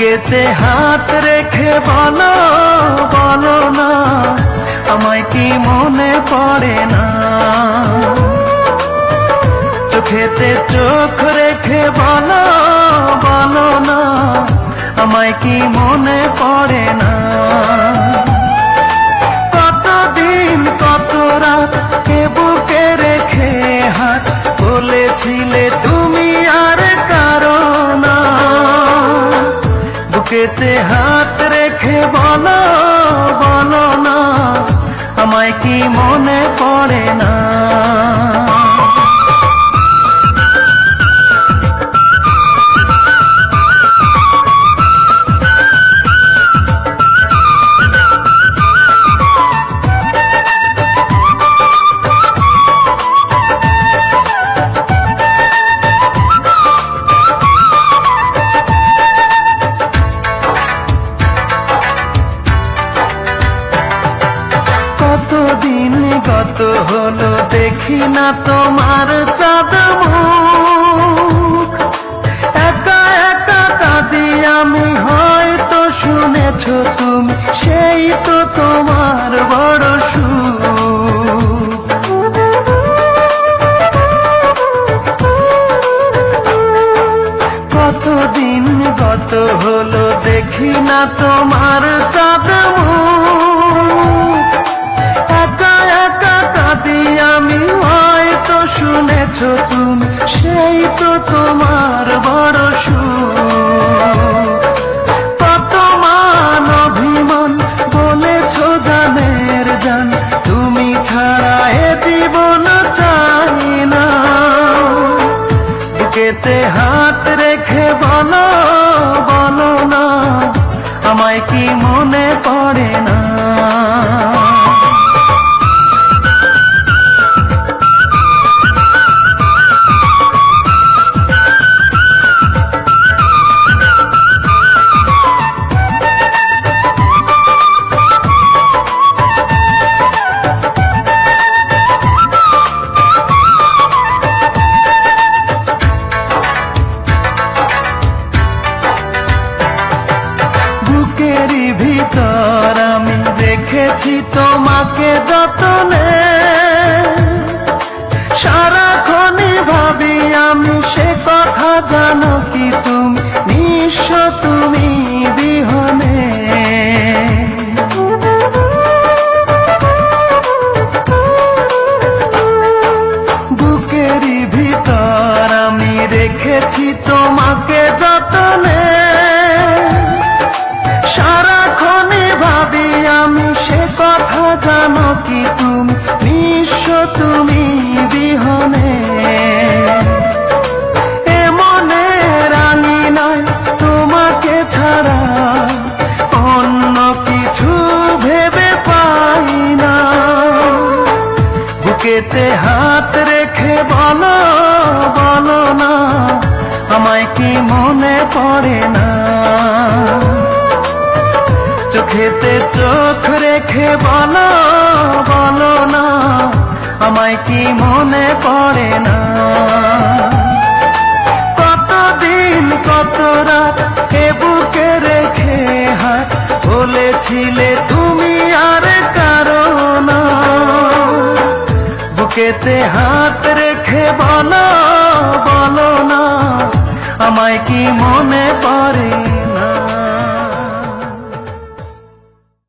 বুকেতে হাত রেখে বলো বলো না, আমায় কি মনে পড়ে না? চোখেতে চোখ রেখে বলো বলো না, আমায় কি মনে পড়ে না? কতদিন কত রাত এ বুকে রেখে হাত বলেছিলে তুমি আর কারো না। বুকেতে হাত রেখে বলো বলো না, আমায় কি মনে পড়ে না? কতদিন গত হলো দেখি না তোমার চাঁদ মুখ, একা একা কাঁদি আমি, হয়তো শুনেছো তুমি, সেই তো তোমার বড় সুখ। কতদিন গত হলো দেখি না তোমার চাঁদ মুখ, একা একা কাঁদি আমি, হয়তো শুনেছো তুমি, সেই তো তোমার বড় সুখ। কত মান অভিমান বলেছো জানের জান, তুমি ছাড়া এ জীবন চাই না। বুকেতে হাত রেখে বলো বলো না, আমায় কি মনে পড়ে না? বুকেরই ভিতর আমি রেখেছি তোমাকে যতনে, সারাক্ষণই ভাবি আমি সে কথা, জানো কি তুমি নিঃস্ব তুমি বিহনে। বুকেরই ভিতর আমি রেখেছি তোমাকে যতনে, সারাক্ষণই ভাবি আমি সে কথা, জানো কি তুমি নিঃস্ব তুমি বিহনে। এ মনে রাঙি নয় তোমাকে ছাড়া, অন্য কিছু ভেবে পাই না। বুকেতে হাত রেখে বলো বলো না, আমায় কি মনে পড়ে না? চোখেতে চোখ রেখে বলো বলো না, আমায় কি মনে পড়ে না? কতদিন কত রাত এ বুকে রেখে হাত বলেছিলে তুমি আর কারো না। বুকেতে হাত রেখে বলো বলো না, আমায় কি মনে